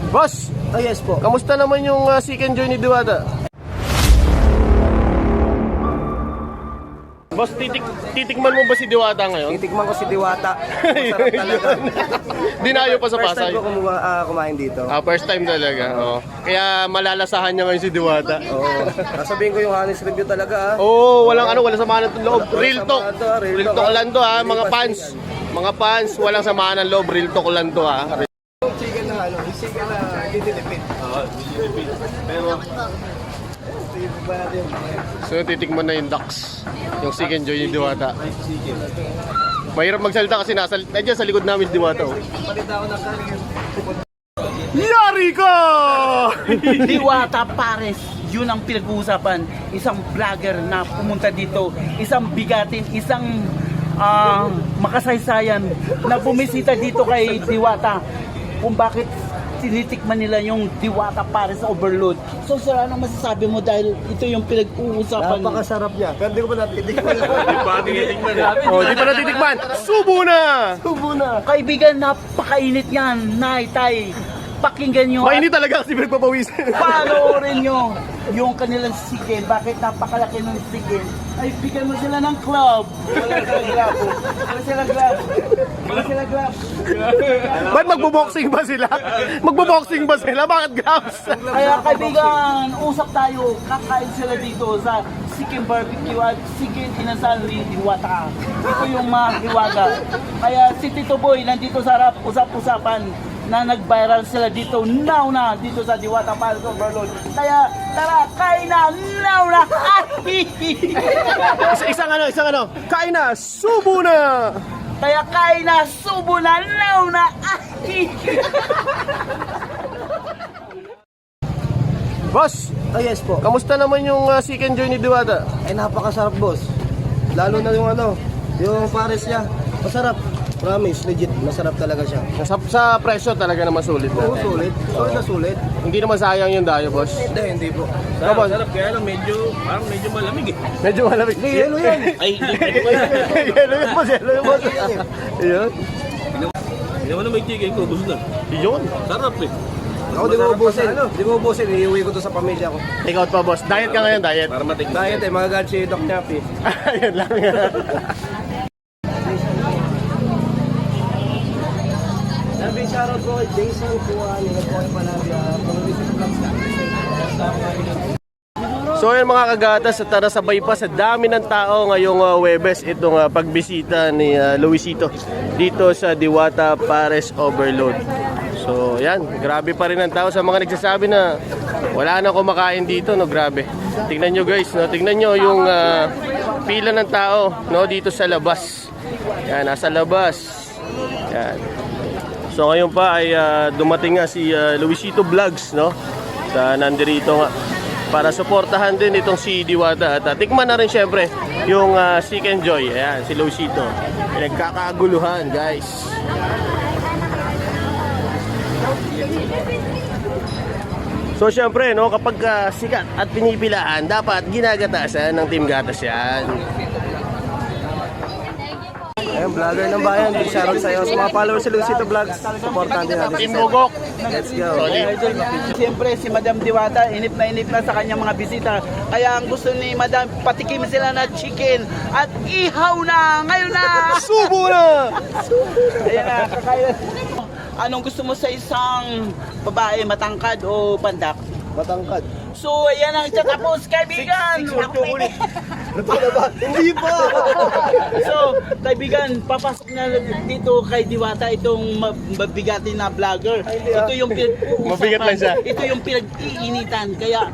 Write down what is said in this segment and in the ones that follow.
Boss, Oh yes po. kamusta naman yung Chicken Joy ni Diwata? Boss, titikman mo ba si Diwata ngayon? Titikman ko si Diwata. Masarap talaga. Dinayo pa sa First Pasay. time ko kumain dito. First time talaga. Oh. Kaya malalasahan niya ngayon si Diwata. Oo. Sasabihin ko yung honest review talaga Walang samahan ng loob. Real talk. Real talk lang to ha, mga fans. Mga fans, walang samahan ng loob. Real talk lang to ha. Chicken na chicken na dinilipid. Pero so titikman na yung ducks. Yung Chicken Joy ni Diwata. Mahirap magsalita kasi nandiyan sa likod namin si Diwata. Palita ako ng kanin. Yari ka! Diwata Pares, yun ang pinag-uusapan. Isang vlogger na pumunta dito, isang bigatin, isang makasaysayan na bumisita dito kay Diwata. Kung bakit tinitikman nila yung Diwata Pares Overload. So sir, ano masasabi mo dahil ito yung pinag-uusapan? Napakasarap niya. Pero di ko pa natitikman. Di pa natitikman. Subo na! Subo na. Kaibigan, napakainit yan. Nay, tay, pakinggan nyo. Mainit talaga kasi pinagpapawis. Panoorin nyo yung kanilang sigil. Bakit napakalaki ng sigil? Ay, bigyan mo sila ng club. Wala silang club. Wala silang club. Wala silang club. Ba't magbo-boxing ba sila? Magbo-boxing ba sila? Bakit gloves? Kaya kaibigan, usap tayo. Kakain sila dito sa Chicken Barbecue at Chicken Inasal ni Diwata. Ito yung mga hiwaga. Kaya si Tito Boy nandito sa harap, usap-usapan na nag-viral sila dito now na dito sa Diwata Pares Overload. Kaya tara, kain na now na. Isang ano. Kain na, subo na! Kaya kain na, subo na now na. Boss, Oh yes po. kamusta naman yung Chicken Joy ni Diwata? Ay napakasarap boss. Lalo na yung yung pares niya. Masarap. Promise, legit. Masarap talaga siya. Sa presyo talaga naman sulit na. Oo, sulit. Sulit na sulit. Hindi naman sayang yung dayo, boss. Hindi po. Sarap, kaya lang parang medyo malamig eh. Medyo malamig. Hindi, yelo yan. Ay, hindi ko yan. Yelo yung boss, yelo yung boss. Ayun. Hindi naman na may chicken ko, gusto na. Yun. Sarap eh. Ako di mo ubusin. Di mo ubusin. Iuwi ko to sa pamilya ko. Take out pa, boss. Diet ka ngayon, diet. Para matikman. Diet magagad si Doc Nyapi. Ayun lang. Sabi shoutout ko kay Jason Kuan. Nag-point pa namin. So yun mga kagatas, tara sabay pa sa dami ng tao ngayong Webes itong pagbisita ni Luisito dito sa Diwata Pares Overload. So yan, grabe pa rin ang tao sa mga nagsasabi na wala na kumakain dito, no, grabe. Tingnan nyo guys, no, tingnan nyo yung pila ng tao, no, dito sa labas. Yan, nasa labas. Yan. So ngayon pa ay dumating nga si Luisito Vlogs, no, sa nandirito nga para suportahan din itong si Diwata at tikman na rin syempre yung Chicken Joy. Ayan, si Luisito. Nagkakaguluhan, guys. So syempre, no, kapag sikat at pinipilaan, dapat ginagatasan ng Team Gatas yan. Ayun, vlogger ng bayan. Big shoutout sa'yo. Sa mga followers si Luisito Vlogs. Supportan din natin. Team Bugok. Let's go. Siyempre si Madam Diwata, inip na sa kanyang mga bisita. Kaya ang gusto ni Madam, patikim sila na chicken at ihaw na! Ngayon na! Subo na! Ayan na, kakain. Anong gusto mo sa isang babae, matangkad o pandak? Matangkad. So, ayan ang tatapos, kaibigan! Hindi pa! So, kaibigan, papasok na dito kay Diwata itong mabigatin na vlogger. Ito yung Mabigat lang siya. Ito yung pinag-iinitan. Kaya,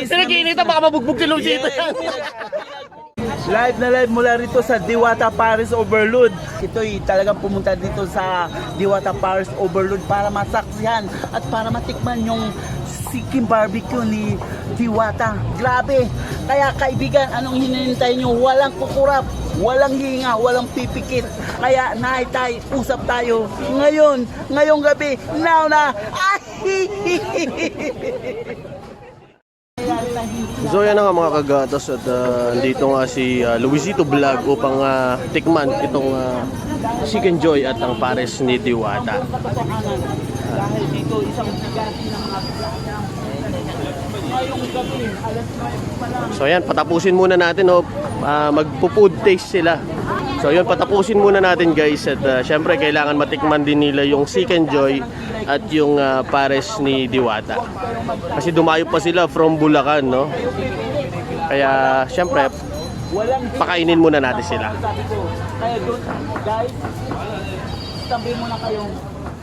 Pinag-iinitan, baka mabugbog si Luisito. Live na live mula rito sa Diwata Pares Overload. Ito'y talagang pumunta dito sa Diwata Pares Overload para masaksihan at para matikman yung Chicken Barbecue ni Diwata. Grabe! Kaya kaibigan, anong hinihintay nyo? Walang kukurap, walang hinga, walang pipikit. Kaya naitay, usap tayo. Ngayong gabi, now na! So yan na nga mga kagatas at andito nga si Luisito Vlog upang tikman itong Chicken Joy at ang pares ni Diwata. Dahil dito isang bigati ng mga playa. Ngayong gabi, alas 9 pa lang. So ayan, patapusin muna natin. Magpo-food taste sila. So yun, patapusin muna natin guys. At syempre, kailangan matikman din nila yung Seek and Joy at yung pares ni Diwata. Kasi dumayo pa sila from Bulacan, no? Kaya syempre, Walang pakainin muna natin sila. sabi ko. Kaya doon, guys, tabi muna kayo.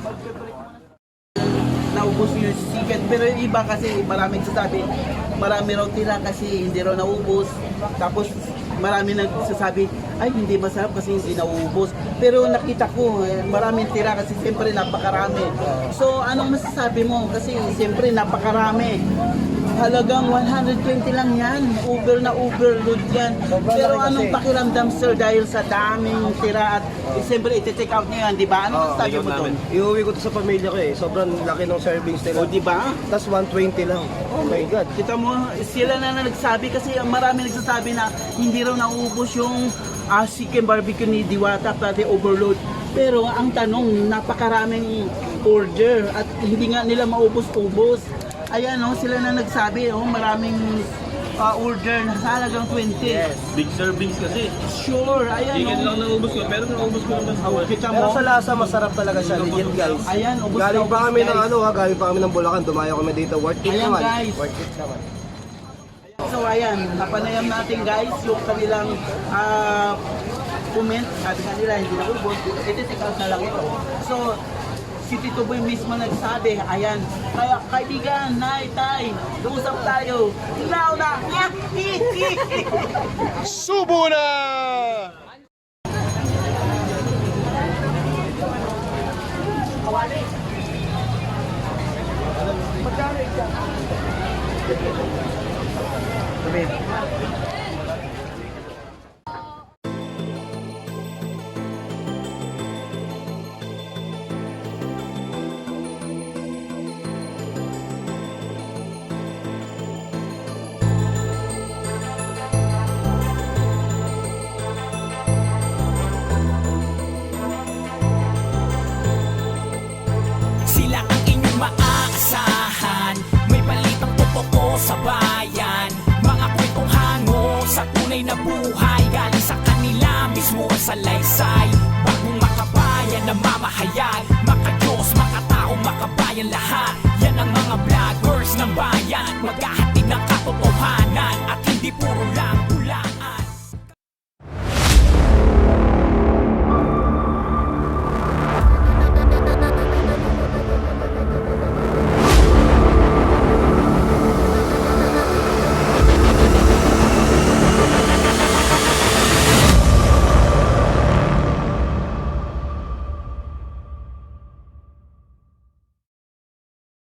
Magbe-break muna. Naubos yung sikat. Pero yung iba kasi maraming sasabi, marami raw tira kasi hindi raw naubos. Tapos marami nagsasabi, ay hindi masarap kasi hindi naubos. Pero nakita ko, maraming tira kasi siyempre napakarami. So anong masasabi mo? Kasi siyempre napakarami. Halagang 120 lang yan. Uber na overload yan. Pero anong pakiramdam sir dahil sa daming tira at siyempre iti-take out niyo yan, di ba? Ano masasabi mo doon? Iuwi ko to sa pamilya ko eh. Sobrang laki ng servings O nila. di ba? Tapos 120 lang. Oh my God. Kita mo, sila na nagsabi kasi marami nagsasabi na hindi raw nauubos yung chicken barbecue ni Diwata pati overload. Pero ang tanong, napakaraming order at hindi nga nila maubos-ubos. Ayan sila na nagsabi, maraming order na halagang 20. Big servings kasi. Sure, Chicken lang naubos ko, pero naubos ko naman sa Kita Pero mo, sa lasa, masarap talaga siya. Legit guys. ayan, ubos Galing na pa ubos, kami ng guys. galing pa kami ng Bulacan. Dumayo kami dito. Worth it Ayan, naman. guys. Worth it naman. So ayan, napanayam natin guys yung kanilang comment. Sabi kanila hindi na ubos, iti-take out na lang ito. So, si Tito Boy mismo nagsabi, ayan, kaya kaibigan, nay, tay, usap tayo. Now na! Subo na! Sila ang inyong maaasahan. May balitang totoo sa bayan. Mga kwentong hango sa tunay na buhay. Galing sa kanila mismo ang salaysay.